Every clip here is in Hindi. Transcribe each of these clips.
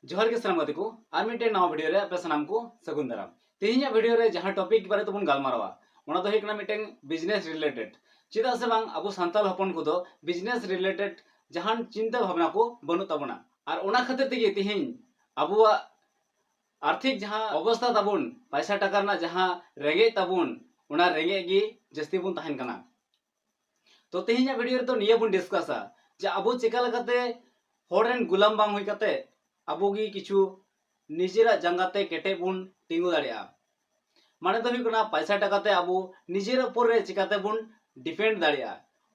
जोहर के सलाम गति को और मिट्टे नवा वीडियो रे आपे सनाम को सगुन दाराम तेहिया वीडियो रे जहां टॉपिक बारे तबन गालमारावा ओना दो हेकना मिटें बिजनेस रिलेटेड चिदा से बांग अबो सांताल हपन को दो बिजनेस रिलेटेड जहां चिंता भावना को बनु तबना और ओना खातिर तेगे तेहिन अबो आर्थिक जहां अवस्था तबन पैसा टाका ना जहां रेगे तबन ओना रेगे गी जस्ती बुन तहन कना तो तेहिया वीडियो रे तो निया बुन डिस्कसा जे अबो चिका लगाते होरेन गुलाम बांग होई कते अबोगी किछु निजेरा जंगाते केटे बुन तिंगु दाड़िया माने तो हुई पैसा टाकाते अबो निजेर ऊपर रे चिकाते बुन डिपेंड दाड़िया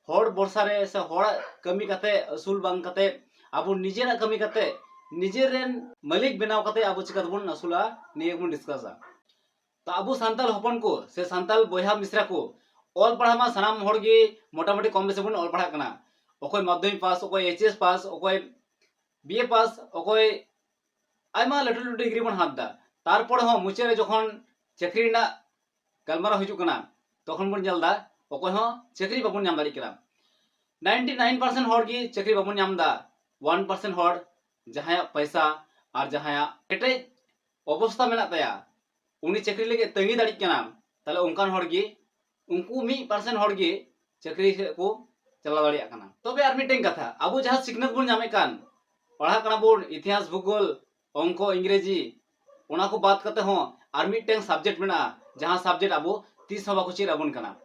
होड़ बर्षा रे से होड़ कमी कते असूल बांग कते अबो निजेरा कमी कते निजेरेन मालिक बनाव कते अबो चिकाते बुन असूला निये बुन डिस्कसा तो अबो सांताल हपन को से सांताल बोया मिश्रा को ऑल पढ़ा मा सनाम होड़गी मोटामोटी कम बेसे बुन ऑल पढ़ा कना ओकोय माध्यमिक पास ओकोय एचएस पास ओकोय बीए पास ओकोय आयमा लटू लटू डिग्री बन हाथ दा तारपर हो मुचे रे जखन चाकरी ना गलमारा हिजु कना तखन बन जलदा ओकोय हो चाकरी बाबन नाम दाड़ी करा 99% होड़ की चाकरी बाबन नाम दा 1% होड़ जहाया पैसा और जहाया केटे अवस्था मेना तया उनी चाकरी लेके तंगी दाड़ी कना ताले उनकान होड़ की उनको 1% होड़ की चाकरी को चला दाड़िया कना तबे आर मिटें कथा अबो जहां सिखनत बन नामे कान पढ़ा कना बोन इतिहास भूगोल अंको इंग्रेजी ओना को बात करते हो आर मिटें सब्जेक्ट मेना जहां सब्जेक्ट अबो 30 बाको चेर अबन कना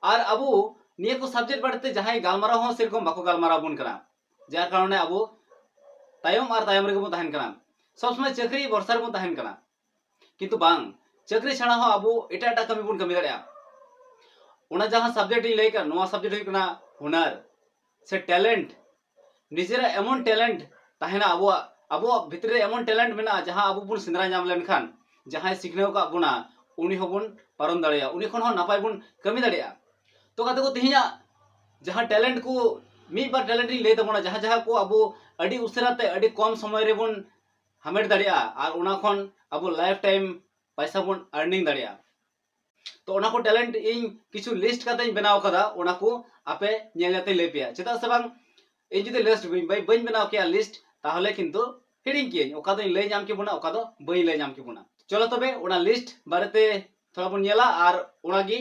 और अबो निये को सब्जेक्ट बाड़ते जहां गालमारा हो सेरकम बाको गालमारा बन कना जार कारणे अबो तायम और तायम रे बन तहन कना सब समय चाकरी बरसार बन तहन कना किंतु बांग चाकरी छाड़ा हो अबो एटा एटा कमी बन कमी दाड़िया ओना जहां सब्जेक्ट लई का नोआ सब्जेक्ट हुई कना हुनर से टैलेंट निजेरा एमन टैलेंट तहना अबो अबो भितरे एमन टैलेंट मेना जहां अबो बुन सिंदरा नाम लेनखान जहां सिखने का बुना उनी होबुन पारम दाड़िया उनी खन हो नापाय बुन कमी दाड़िया तो कते को तिहिया जहां टैलेंट को मी बार टैलेंट ले तबना जहां जहां को अबो अडी उसराते अडी कम समय रे बुन हमेट दाड़िया और उना खन अबो लाइफ टाइम पैसा बुन अर्निंग दाड़िया तो ओना को टैलेंट इन किछु लिस्ट काते बनाव कदा ओना को आपे नेलते ले पिया चेता से बांग इन जुदि लिस्ट बइन बनाव किया लिस्ट ताहले किंतु हिडिंग किए ओका दो ले जाम के बुना ओका दो बई ले जाम के बुना चलो तबे ओना लिस्ट बारेते थोड़ा बुन नेला और ओना गी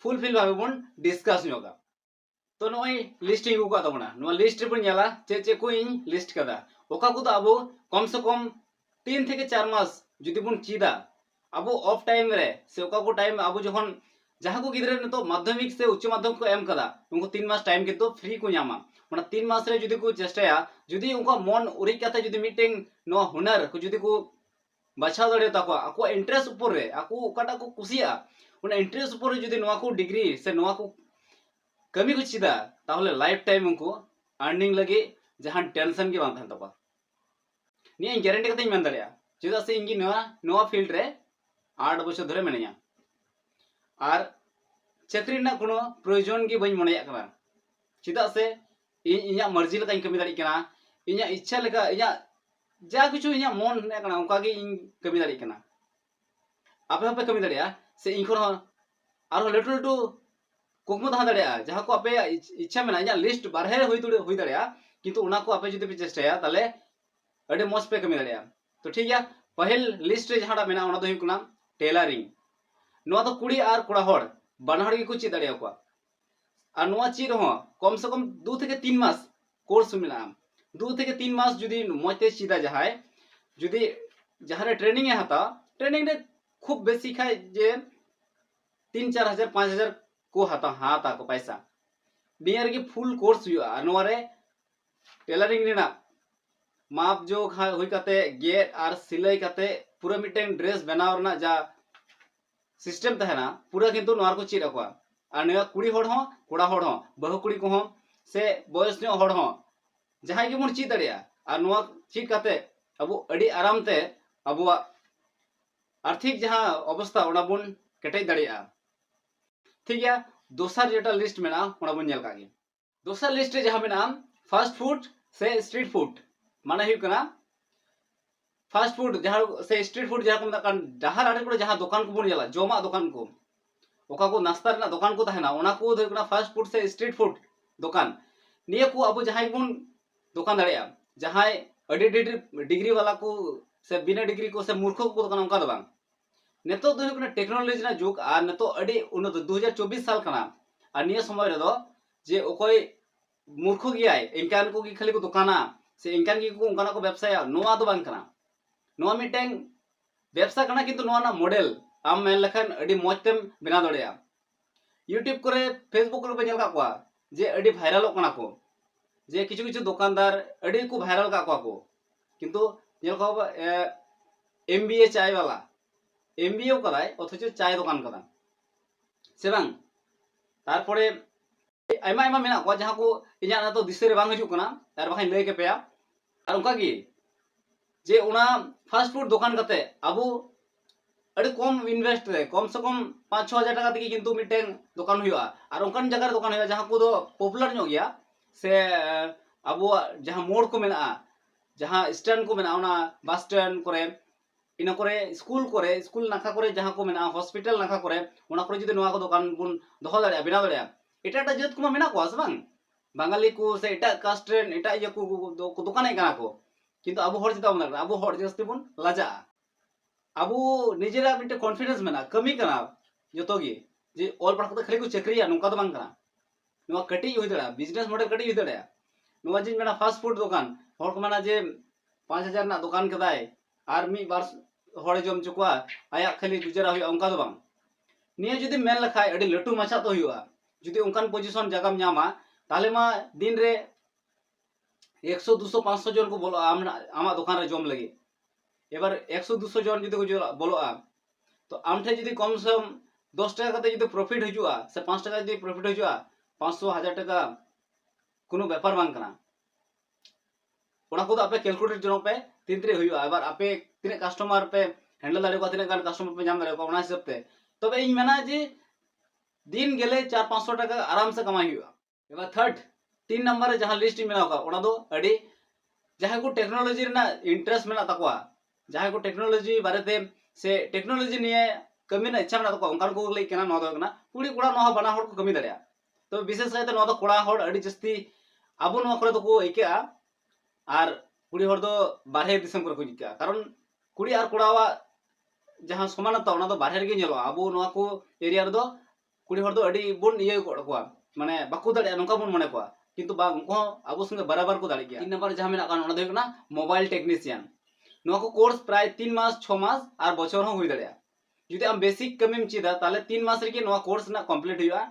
फुलफिल भाबे बुन डिस्कस नोगा तो नोय लिस्टिंग को तबना नो लिस्ट बुन नेला चे चे को इन लिस्ट कदा ओका को तो अबो कम से कम 3 থেকে 4 मास जुदि बुन चीदा अबो ऑफ टाइम रे से ओका को टाइम अबो जखन जहां को गिदरे न तो माध्यमिक से उच्च माध्यमिक को एम कदा उनको 3 मास टाइम के तो फ्री को नामा ओना 3 मास रे जुदि को चेष्टाया जुदि उनका मन उरी कथा जुदि मीटिंग नो हुनर को जुदि को बाछा दड़े ताको आको इंटरेस्ट ऊपर रे आको ओकाटा को कुसिया ओना इंटरेस्ट ऊपर जुदि नोआ को डिग्री से नोआ को कमी को चिदा ताहले लाइफ टाइम उनको अर्निंग लगे जहां टेंशन के बांध तबा निया गारंटी कते मन दड़िया चेदा से इंगी नोआ फील्ड रे 8 बछर धरे मेनिया और चाकरी ना कोनो प्रयोजन के बई मनेया कना चेदा से इया मर्जी लका कमी दाड़ी कना इया इच्छा लका इया जा कुछ इया मन ने कना उनका गे इन कमी दाड़ी कना आपे आपे कमी दाड़िया से इन खन आरो लटू लटू कुकमु दा दाड़िया जहां को आपे इच्छा मेना इया लिस्ट बारहे होई दाड़िया किंतु उना को आपे जुदि पे चेष्टाया ताले अडे मस्त पे कमी दाड़िया तो ठीक है पहल लिस्ट रे जहां मेना ओना दो हुई कना टेलरिंग नोआ तो कुड़ी और कोड़ा होड़ बानहड़ के को चीज दाड़िया को और नोआ चीज हो कम से कम 2 থেকে 3 मास कोर्स मिला 2 থেকে 3 मास जुदी मते चीदा जहाय जुदी जहां रे ट्रेनिंग है हाता ट्रेनिंग रे खूब बेसी खाय जे 3-4 हजार 5 हजार को हाता को पैसा नियर की फुल कोर्स हुआ नोआ रे टेलरिंग रेना माप जो हुई कते गेट और सिलाई कते पूरा मिटें ड्रेस बनाव ना जा सिस्टम तहना पूरा किंतु नोआ को चीज रखवा और नया कुड़ी होड़ हो कोड़ा होड़ हो बहु कुड़ी को हो से बयस ने होड़ हो जहां के मन चीज दाड़िया और नोआ चीज कते अबो अडी आराम ते अबो आर्थिक जहां अवस्था ओना बुन केटे दाड़िया ठीक है दोसर जेटा लिस्ट मेना ओना बुन नेल कागे दोसर लिस्ट रे जहां मेना फास्ट फूड से स्ट्रीट फूड माने हुई कना फास्ट फूड जहां से स्ट्रीट फूड जहां को मता कान डहार आड़े को जहां दुकान को बुन जाला जोमा दुकान को ओका को नाश्ता रे दुकान को तहना ओना को हुई कना फास्ट फूड से स्ट्रीट फूड दुकान निये को अब जहां बुन दुकान दाड़िया जहां ᱟᱹᱰᱤ ᱰᱤᱜᱽᱨᱤ वाला को से बिना डिग्री को से मूर्ख को कना उनका दबांग नेतो दो हुकना टेक्नोलॉजी ना जुग आ नेतो अडी उन्नत 2024 साल कना आ निया समय रे दो जे ओकोय मूर्ख गियाय इनकान को की खाली को दुकाना से इनकान की को उनकाना को व्यवसाय नोआ दो बांग कना नोआ मिटेंग व्यवसाय कना किंतु नोआ ना मॉडल आम मेन लखन अडी मोजतेम बिना दड़या यूट्यूब करे फेसबुक रे बेजल का को जे अडी वायरल कना को जे किछु किछु दुकानदार अडी को वायरल का को किंतु जेल को एमबीए चाय वाला एमबीए कराय अथच चाय दुकान कदा से बांग तारपरे आयमा आयमा मेना को जहां को इना ना तो दिसे रे बांग हजू कना तार बाखाय लय के पेया आर उनका की जे उना फास्ट फूड दुकान कते अबु अड़ी कम इन्वेस्ट रे कम से कम 5-6 हजार टाका तक किंतु मिटें दुकान हुआ और उनकान जगह दुकान हुआ जहां को दो पॉपुलर नो गया से अबु जहां मोड़ को मेना जहां स्टैंड को मेना उना बस स्टैंड करे इन स्कूल नाखा करे जहां को मेना हॉस्पिटल नाखा करे उना करे जदि नोआ को दुकान बुन दोहो दाड़े बिना दाड़े एटा एटा जत को मेना को बांग बांगाली को से एटा कास्ट रेन एटा ये को दुकान है को किंतु अबु हर चिता बन अबु हर जस्ती बुन लाजा अबु निजेरा मिटे कॉन्फिडेंस मेना कमी कना जतो गी जे ऑल पढ़ा खाली को चक्रिया नुका तो बांग कना नोआ कटी हुई दड़ा बिजनेस मॉडल कटी हुई दड़ा नोआ जिन मेना फास्ट फूड दुकान हर को मेना जे 5000 ना दुकान कदाय आर मी बार हड़े जम चुका आया खाली गुजरा हुआ उनका दो बांग निया जुदी मेन लखाय अडी लटू माछा तो हुआ जुदी उनकान पोजीशन जगह नामा ताले मा दिन रे 100 200 500 जन को बोलो आमा दुकान रे जम लगे एबार 100 200 जन जुदी को बोलो तो आमठे जुदी कम से कम 10 टाका कते जुदी प्रॉफिट हजुआ से 5 टाका जुदी प्रॉफिट हजुआ 500 1000 टाका कोनो व्यापार बांग कना ओना को आपे कैलकुलेट जनो पे तीनरे हुआ एबार आपे तिने कस्टमर पे हैंडल दाड़े को तिने गान कस्टमर पे जाम दाड़े को ओना हिसाब ते तबे इन मेना जे दिन गेले 400-500 टाका आराम से कमाई हुआ एबार थर्ड 3 नंबर जहां लिस्ट मेना का ओना दो अडी जहां को टेक्नोलॉजी ना इंटरेस्ट मेना तकवा जहां को टेक्नोलॉजी बारेते से टेक्नोलॉजी निये कमी ना इच्छा मेना तकवा उनकान को लई केना न दो कना कुड़ी कुड़ा न बना हड़ को कमी दाड़या तो विशेष कायते न दो कुड़ा हड़ अडी जस्ती आबु न करे तो को एकेआ आर कुड़ी हड़ दो बारहे दिसम करे को जिका कारण कुड़ी आर कुड़ावा जहां समानता ओना दो बारहे गे नेलो आबु नोआ को एरिया रे दो कुड़ी हड़ दो अडी बुन इये को माने बाकु दाड़े नोका बुन मने को किंतु बा उनको आबु संगे बराबर को दाड़े गया 3 नंबर जहां मेना कान ओना दो ना मोबाइल टेक्नीशियन नोआ को कोर्स प्राय 3 मास 6 मास आर बछर हो हुई दाड़े जुदी आम बेसिक कमीम चीदा ताले 3 मास रे के नोआ कोर्स ना कंप्लीट हुआ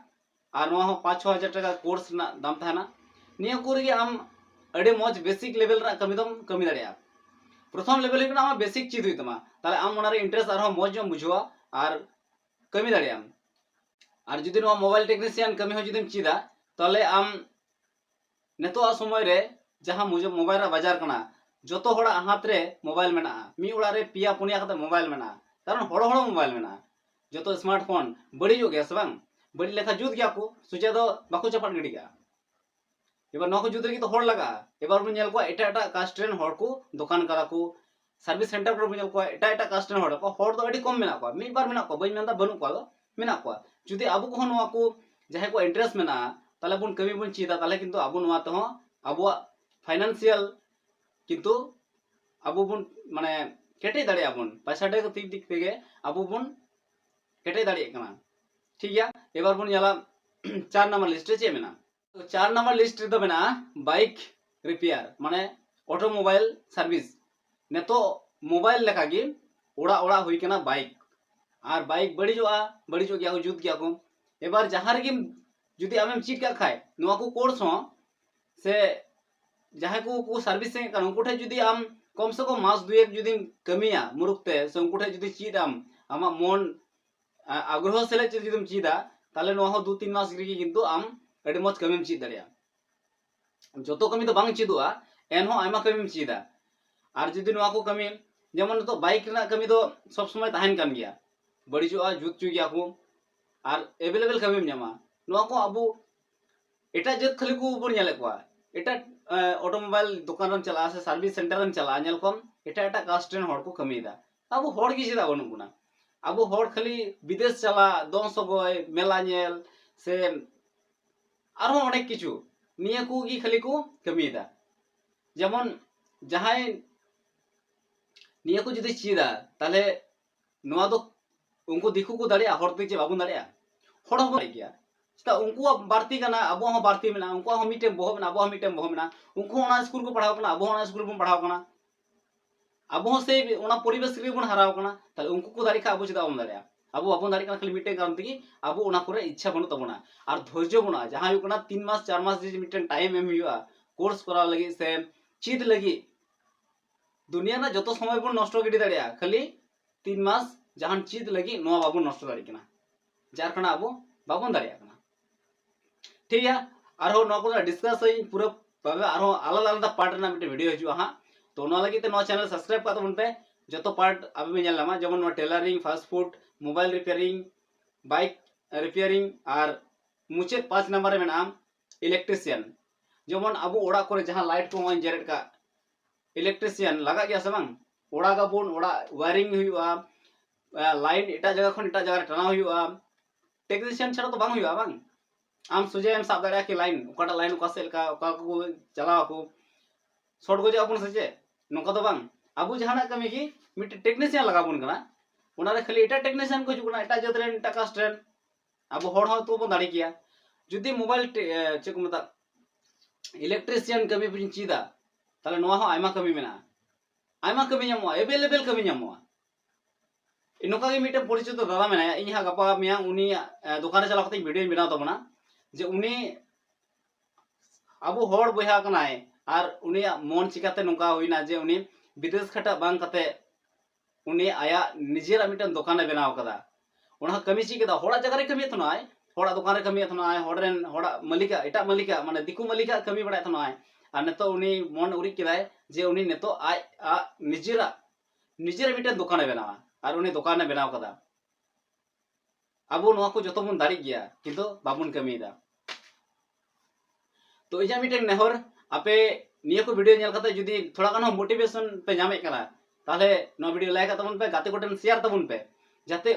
आर नोआ हो 5-6 हजार टाका कोर्स ना दाम थाना निया को रे आम अडे मौज बेसिक लेवल रा कमी दम कमी दाड़े प्रथम लेवल के आम बेसिक चीज हुई तमा ताले आम ओना रे इंटरेस्ट आर मौज जम बुझवा आर कमी दाड़े आर जुदी नोआ मोबाइल टेक्नीशियन कमी हो जुदीम चीदा ताले आम नेतो समय रे जहां मुझे मोबाइल रा बाजार कना जतो हड़ा हाथ रे मोबाइल मेना मी उड़ा रे पिया पुनिया कते मोबाइल मेना कारण हड़ हड़ मोबाइल मेना जतो स्मार्टफोन बड़ी हो गया से बांग बड़ी लेखा जुत गया को सुचे दो बाकु चपाट गिडी गया एबार नको जुत रे तो हड़ लगा एबार बन नेल को एटा एटा कास्टरेन हड़ को दुकान करा को सर्विस सेंटर पर बन नेल को एटा एटा कास्टरेन हड़ तो अडी कम मेना को मी बार मेना को बई मेनदा बनु को मेना को जुदी आबु को नोआ को जहां को इंटरेस्ट मेना ताले बुन कमी बुन चीदा ताले किंतु आबु नोआ तो आबु फाइनेंशियल किंतु आबु बुन माने केटे दाड़े आबुन पैसा डे को दिक दिक तेगे आबु बुन केटे दाड़े कना ठीक गया एबार बुन याला 4 नंबर लिस्ट चे मेना तो 4 नंबर लिस्ट रे दो मेना बाइक रिपेयर माने ऑटोमोबाइल सर्विस नेतो मोबाइल लेका गे ओड़ा ओड़ा हुई केना बाइक आर बाइक बड़ी जो गया जुत गया को एबार जहां रे जुदी आमेम चीट का खाय नोआ को कोर्स हो से जहां को सर्विस से कान उनकुठे जुदी आम कम से कम मास दुए जुदी कमिया मुरुकते से उनकुठे जुदी चीट आमा मन आग्रह सेले जुदीम चीदा ताले नोआ हो 2-3 मास रे किंतु आम अडी मज कमिम चीद दाड़िया जतो कमी तो बांग चीदुआ एन हो आयमा कमिम चीदा आर जुदी नोआ को कमी जेमन तो बाइक ना कमी तो सब समय ताहेन कान गया बड़ीजुआ जुत चु गया को आर अवेलेबल कमिम न्यामा नोआ को अबु एटा जत खाली को बन नेले को एटा ऑटोमोबाइल दुकान रन चला से सर्विस सेंटर रन चला नेल कम एटा एटा कास्टरेन हड़ को कमीदा अबु हड़ की चेदा बनु गुना अबु हड़ खाली विदेश चला दोन सगोय मेला नेल से आरो अनेक किछु निया को की खाली को कमीदा जेमन जहां निया को जुदी चीदा ताले नोआ दो उनको दिखु को दाड़िया हर ते चे बाबुन दाड़िया हर हो गया चेदा उनको बारती कना अब हो बारती मेना उनको हो मिटे बहो मेना अब हो मिटे बहो मेना उनको ओना स्कूल को पढ़ाव कना अब ओना स्कूल को पढ़ाव कना अब हो से ओना परिवेश रे बन हराव कना ताले उनको को दाड़ी खा अब चेदा बन दाड़िया अब बाबुन दाड़ी कना खाली मिटे कारण तगी अब ओना करे इच्छा बनु तबना और धैर्य बना जहां हुई कना 3 मास 4 मास जे मिटे टाइम एम हुआ कोर्स करा लगी से चीज लगी दुनिया ना जो समय बन नष्ट गिडी दाड़िया खाली 3 मास जहां चीज लगी नोआ बाबुन नष्ट दाड़ी कना जार कना अब बाबुन दाड़िया कना ठीक है आरो नो को डिस्कस पूरा पावे आरो आलादा आलादा पार्ट ना मिटे वीडियो हिजुआ हां तो नो लगी ते नो चैनल सब्सक्राइब कर तबन पे जतो पार्ट अब में नेल लामा जेमन नो tailoring fast food mobile repairing bike repairing और मुचे 5 नंबर में नाम इलेक्ट्रिशियन जेमन अब ओड़ा करे जहां लाइट को जेरेट का इलेक्ट्रिशियन लगा गया से बांग ओड़ा का बोन ओड़ा वायरिंग हुआ लाइन एटा जगह खन एटा जगह टना हुआ टेक्नीशियन छड़ा तो बांग हुआ बांग आम सुजे एम साब दाड़ा कि लाइन ओकाटा लाइन ओका सेल का ओका को चलावा को शॉर्ट गोजे अपन सचे नोका तो बांग अब जहाना कमी की मिट टेक्नीशियन लगा बुन कना ओना रे खाली एटा टेक्नीशियन को जुकना एटा जत रेन टाका स्ट्रेन अब हर हो तो बन दाड़ी किया जुदी मोबाइल चेक मता इलेक्ट्रिशियन कमी बिन चीदा ताले नोआ हो आयमा कमी मेना आयमा कमी ᱧᱟᱢᱚᱜᱼᱟ अवेलेबल कमी ᱧᱟᱢᱚᱜᱼᱟ इनका के मिटे परिचित दादा मेना इन हा गपा मिया उनी दुकान चला कते वीडियो बनाव तबना जे उनी अब हर बया कनाय और उनी मन चिकाते नोका होइना जे उनी विदेश खटा बांग कते उनी आया निजेरा मिटन दुकान बनाव कदा ओना कमी ची केदा होड़ा जगह रे कमी थनाय होड़ा दुकान रे कमी थनाय होड़रेन होड़ा मालिका एटा मालिका माने दिकु मालिका कमी बड़ा थनाय और नेतो उनी मन उरी केदाय जे उनी नेतो आ निजेरा निजेरा मिटन दुकान बनावा और उनी दुकान बनाव कदा अब नोआ को जतो बन दाड़ी गया किंतु बाबुन कमीदा तो इजा मिटन नेहर आपे निया को वीडियो नेल कते जुदी थोड़ा गानो मोटिवेशन पे जामे कना ताले नो वीडियो लाइक तबन पे गाते कोटन शेयर तबन पे जाते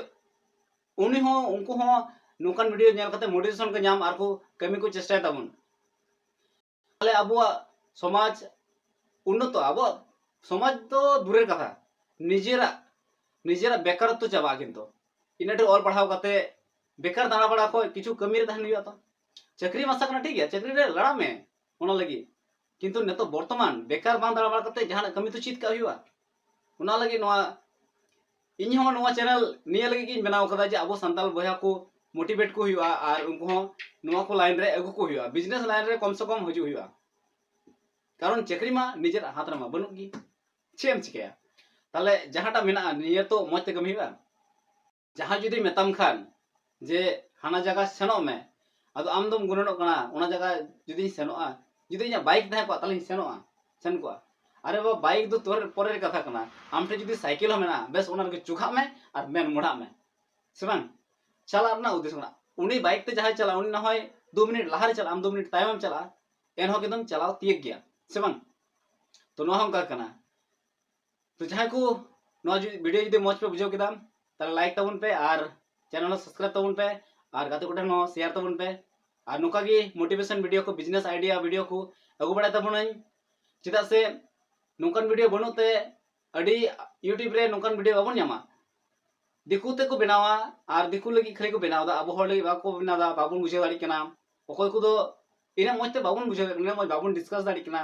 उनी हो उनको हो नोकान वीडियो नेल कते मोटिवेशन को नाम आर को कमी को चेष्टा तबन ताले अबुआ समाज उन्नत अब समाज तो दूर कथा निजेरा निजेरा बेकारत्व चाबा किंतु इनाटे ऑल पढ़ाव कते बेकार दाना बड़ा को किछु कमी रे तहन हुआ तो चाकरी मासा कना ठीक है चाकरी रे लड़ा में ओना लगी किंतु नेतो वर्तमान बेकार बां दाना बड़ा कते जहां कमी तो चित का हुआ ओना लगी नोआ इन हो नोआ चैनल निया लगी कि बनाव कदा जे अबो संताल बया को मोटिवेट को हुआ और उनको हो नोआ को लाइन रे अगु को हुआ बिजनेस लाइन रे कम से कम हजू हुआ कारण चाकरी मा निजेर हाथ रे मा बनुगी चेम चिकया ताले जहाटा मेना निये तो मजते कमी हुआ जहां जुदी मेताम खान जे हाना जगह सेनो में अदो आम दम गुणनो कना ओना जगह जुदी सेनोआ जुदी इना बाइक थाय को ताले सेनोआ सेन को अरे वो बाइक दो तोर परे कथा कना आम ठे जुदी साइकिल हो मेना बेस ओना के चुखा में और मेन मोड़ा में सेबां चला ना उद्देश्य कना उनी बाइक ते जहां चला उनी ना होय 2 मिनट लहारे चला आम 2 मिनट तायम चला एन हो एकदम चलाओ तियक गया सेबां तो नो हम का कना तो जहां को नो वीडियो जुदी मौज पे बुझाव केदाम ताले लाइक तबन पे और चैनल सब्सक्राइब तबन पे और गाते कोठे नो शेयर तबन पे और नोका गी मोटिवेशन वीडियो को बिजनेस आइडिया वीडियो को अगु बड़ा तबन चिदा से नोकान वीडियो बनोते अडी यूट्यूब रे नोकान वीडियो बाबन न्यामा दिकु ते को बनावा और दिकु लगी खाली को बनावदा अब हर लगी बाको बनादा बाबन बुझे दाड़ी कना ओकोय को दो इना मजते बाबन बुझे कना मज बाबन डिस्कस दाड़ी कना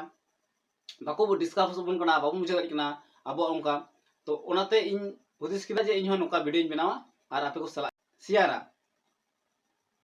बाको डिस्कस बन कना बाबन बुझे दाड़ी कना अब उनका तो ओनाते इन हुदिस किदा जे इन हो नोका वीडियो बनावा और आपे को सला शेयरा